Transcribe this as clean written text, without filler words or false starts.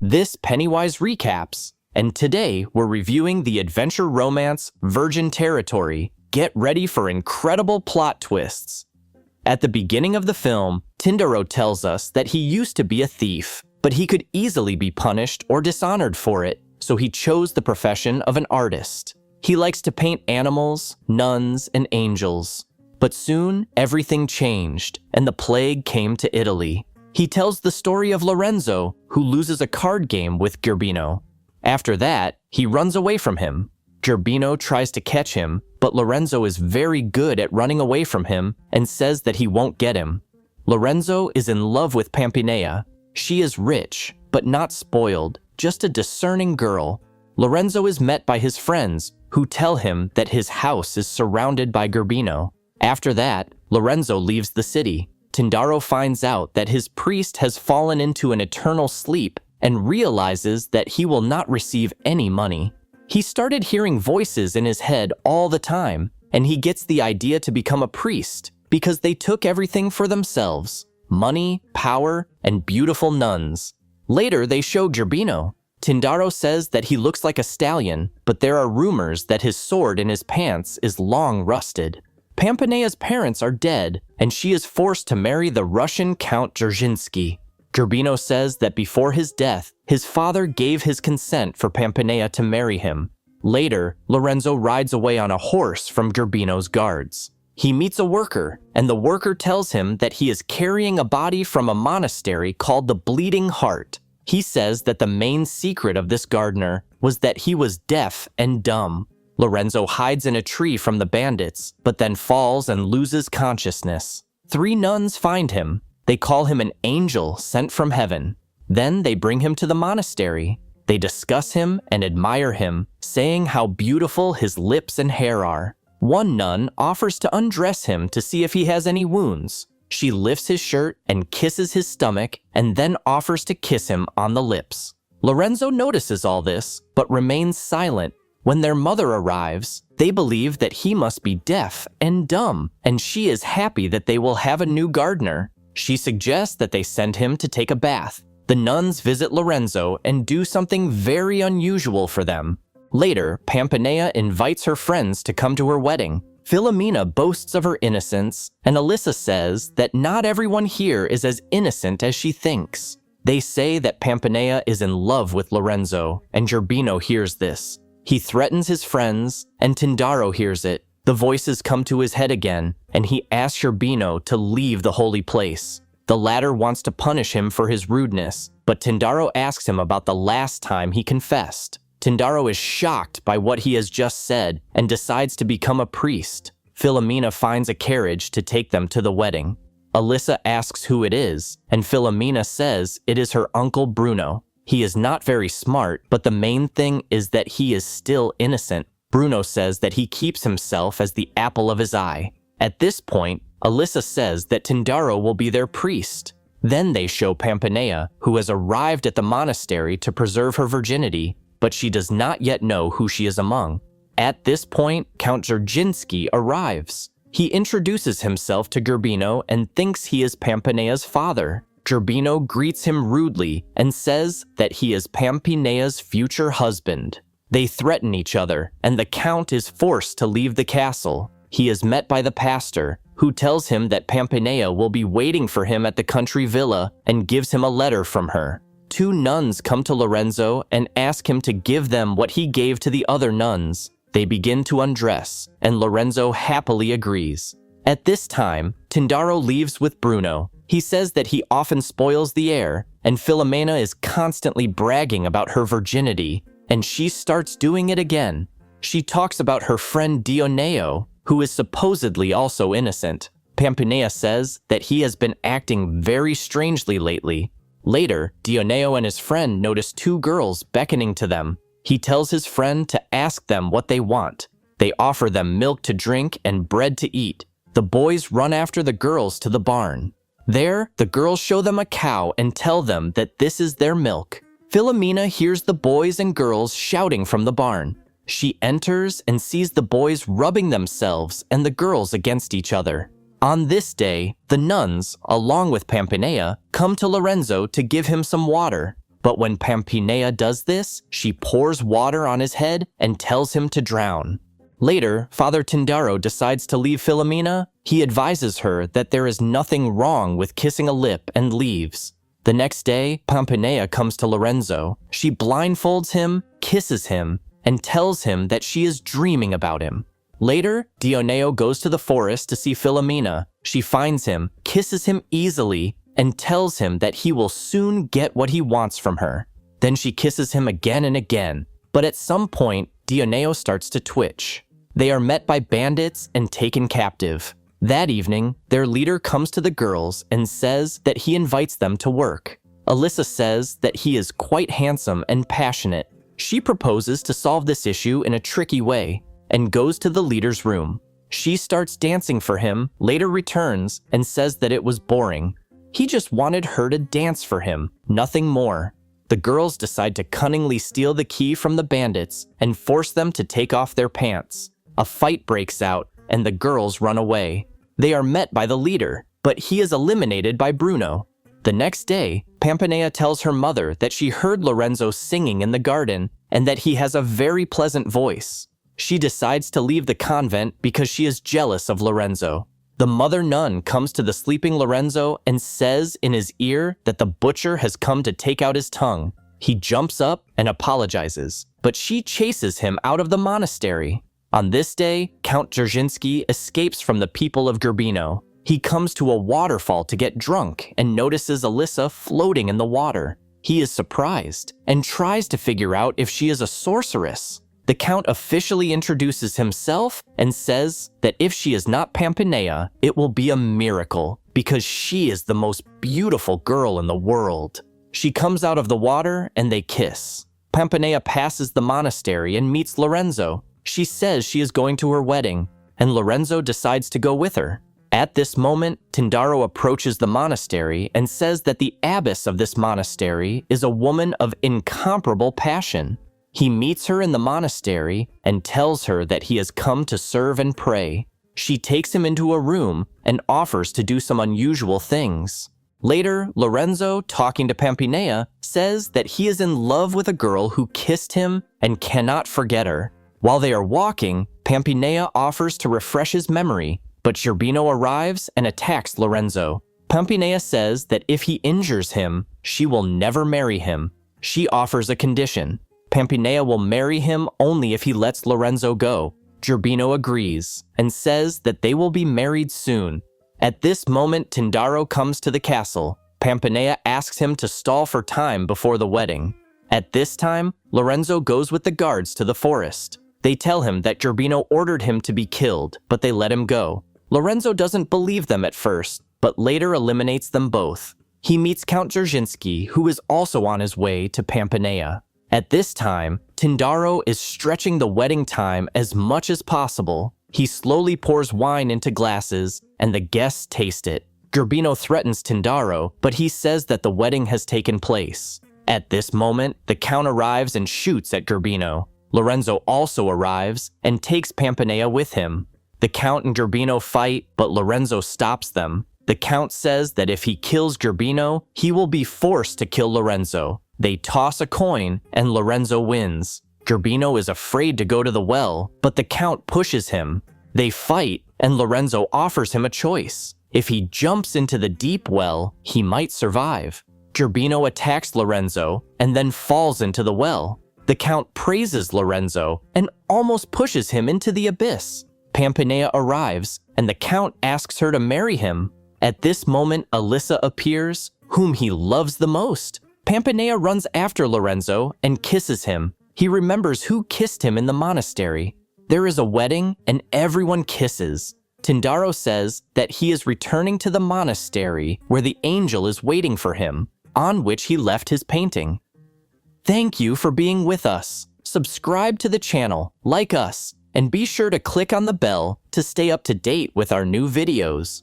This Pennywise Recaps, and today we're reviewing the adventure romance Virgin Territory. Get ready for incredible plot twists. At the beginning of the film, Tindaro tells us that he used to be a thief, but he could easily be punished or dishonored for it, so he chose the profession of an artist. He likes to paint animals, nuns, and angels. But soon, everything changed, and the plague came to Italy. He tells the story of Lorenzo, who loses a card game with Gerbino. After that, he runs away from him. Gerbino tries to catch him, but Lorenzo is very good at running away from him and says that he won't get him. Lorenzo is in love with Pampinea. She is rich, but not spoiled, just a discerning girl. Lorenzo is met by his friends, who tell him that his house is surrounded by Gerbino. After that, Lorenzo leaves the city. Tindaro finds out that his priest has fallen into an eternal sleep and realizes that he will not receive any money. He started hearing voices in his head all the time, and he gets the idea to become a priest because they took everything for themselves: money, power, and beautiful nuns. Later, they show Gerbino. Tindaro says that he looks like a stallion, but there are rumors that his sword in his pants is long rusted. Pampinea's parents are dead, and she is forced to marry the Russian Count Dzerzhinsky. Gerbino says that before his death, his father gave his consent for Pampinea to marry him. Later, Lorenzo rides away on a horse from Gerbino's guards. He meets a worker, and the worker tells him that he is carrying a body from a monastery called the Bleeding Heart. He says that the main secret of this gardener was that he was deaf and dumb. Lorenzo hides in a tree from the bandits, but then falls and loses consciousness. 3 nuns find him. They call him an angel sent from heaven. Then they bring him to the monastery. They discuss him and admire him, saying how beautiful his lips and hair are. One nun offers to undress him to see if he has any wounds. She lifts his shirt and kisses his stomach, and then offers to kiss him on the lips. Lorenzo notices all this, but remains silent. When their mother arrives, they believe that he must be deaf and dumb, and she is happy that they will have a new gardener. She suggests that they send him to take a bath. The nuns visit Lorenzo and do something very unusual for them. Later, Pampinea invites her friends to come to her wedding. Philomena boasts of her innocence, and Alyssa says that not everyone here is as innocent as she thinks. They say that Pampinea is in love with Lorenzo, and Gerbino hears this. He threatens his friends, and Tindaro hears it. The voices come to his head again, and he asks Gerbino to leave the holy place. The latter wants to punish him for his rudeness, but Tindaro asks him about the last time he confessed. Tindaro is shocked by what he has just said and decides to become a priest. Philomena finds a carriage to take them to the wedding. Alyssa asks who it is, and Philomena says it is her uncle Bruno. He is not very smart, but the main thing is that he is still innocent. Bruno says that he keeps himself as the apple of his eye. At this point, Alyssa says that Tindaro will be their priest. Then they show Pampinea, who has arrived at the monastery to preserve her virginity, but she does not yet know who she is among. At this point, Count Dzerzhinsky arrives. He introduces himself to Gerbino and thinks he is Pampinea's father. Gerbino greets him rudely and says that he is Pampinea's future husband. They threaten each other, and the Count is forced to leave the castle. He is met by the pastor, who tells him that Pampinea will be waiting for him at the country villa and gives him a letter from her. 2 nuns come to Lorenzo and ask him to give them what he gave to the other nuns. They begin to undress, and Lorenzo happily agrees. At this time, Tindaro leaves with Bruno. He says that he often spoils the air, and Philomena is constantly bragging about her virginity, and she starts doing it again. She talks about her friend Dioneo, who is supposedly also innocent. Pampinea says that he has been acting very strangely lately. Later, Dioneo and his friend notice 2 girls beckoning to them. He tells his friend to ask them what they want. They offer them milk to drink and bread to eat. The boys run after the girls to the barn. There, the girls show them a cow and tell them that this is their milk. Philomena hears the boys and girls shouting from the barn. She enters and sees the boys rubbing themselves and the girls against each other. On this day, the nuns, along with Pampinea, come to Lorenzo to give him some water. But when Pampinea does this, she pours water on his head and tells him to drown. Later, Father Tindaro decides to leave Filomena. He advises her that there is nothing wrong with kissing a lip and leaves. The next day, Pampinea comes to Lorenzo. She blindfolds him, kisses him, and tells him that she is dreaming about him. Later, Dioneo goes to the forest to see Filomena. She finds him, kisses him easily, and tells him that he will soon get what he wants from her. Then she kisses him again and again, but at some point, Dioneo starts to twitch. They are met by bandits and taken captive. That evening, their leader comes to the girls and says that he invites them to work. Alyssa says that he is quite handsome and passionate. She proposes to solve this issue in a tricky way and goes to the leader's room. She starts dancing for him, later returns, and says that it was boring. He just wanted her to dance for him, nothing more. The girls decide to cunningly steal the key from the bandits and force them to take off their pants. A fight breaks out, and the girls run away. They are met by the leader, but he is eliminated by Bruno. The next day, Pampinea tells her mother that she heard Lorenzo singing in the garden and that he has a very pleasant voice. She decides to leave the convent because she is jealous of Lorenzo. The mother nun comes to the sleeping Lorenzo and says in his ear that the butcher has come to take out his tongue. He jumps up and apologizes, but she chases him out of the monastery. On this day, Count Dzerzhinsky escapes from the people of Gerbino. He comes to a waterfall to get drunk and notices Alyssa floating in the water. He is surprised and tries to figure out if she is a sorceress. The Count officially introduces himself and says that if she is not Pampinea, it will be a miracle because she is the most beautiful girl in the world. She comes out of the water and they kiss. Pampinea passes the monastery and meets Lorenzo. She says she is going to her wedding, and Lorenzo decides to go with her. At this moment, Tindaro approaches the monastery and says that the abbess of this monastery is a woman of incomparable passion. He meets her in the monastery and tells her that he has come to serve and pray. She takes him into a room and offers to do some unusual things. Later, Lorenzo, talking to Pampinea, says that he is in love with a girl who kissed him and cannot forget her. While they are walking, Pampinea offers to refresh his memory, but Gerbino arrives and attacks Lorenzo. Pampinea says that if he injures him, she will never marry him. She offers a condition. Pampinea will marry him only if he lets Lorenzo go. Gerbino agrees and says that they will be married soon. At this moment, Tindaro comes to the castle. Pampinea asks him to stall for time before the wedding. At this time, Lorenzo goes with the guards to the forest. They tell him that Gerbino ordered him to be killed, but they let him go. Lorenzo doesn't believe them at first, but later eliminates them both. He meets Count Dzerzhinsky, who is also on his way to Pampinea. At this time, Tindaro is stretching the wedding time as much as possible. He slowly pours wine into glasses, and the guests taste it. Gerbino threatens Tindaro, but he says that the wedding has taken place. At this moment, the Count arrives and shoots at Gerbino. Lorenzo also arrives and takes Pampinea with him. The Count and Gerbino fight, but Lorenzo stops them. The Count says that if he kills Gerbino, he will be forced to kill Lorenzo. They toss a coin, and Lorenzo wins. Gerbino is afraid to go to the well, but the Count pushes him. They fight, and Lorenzo offers him a choice. If he jumps into the deep well, he might survive. Gerbino attacks Lorenzo and then falls into the well. The Count praises Lorenzo and almost pushes him into the abyss. Pampinea arrives, and the Count asks her to marry him. At this moment, Alyssa appears, whom he loves the most. Pampinea runs after Lorenzo and kisses him. He remembers who kissed him in the monastery. There is a wedding, and everyone kisses. Tindaro says that he is returning to the monastery where the angel is waiting for him, on which he left his painting. Thank you for being with us. Subscribe to the channel, like us, and be sure to click on the bell to stay up to date with our new videos.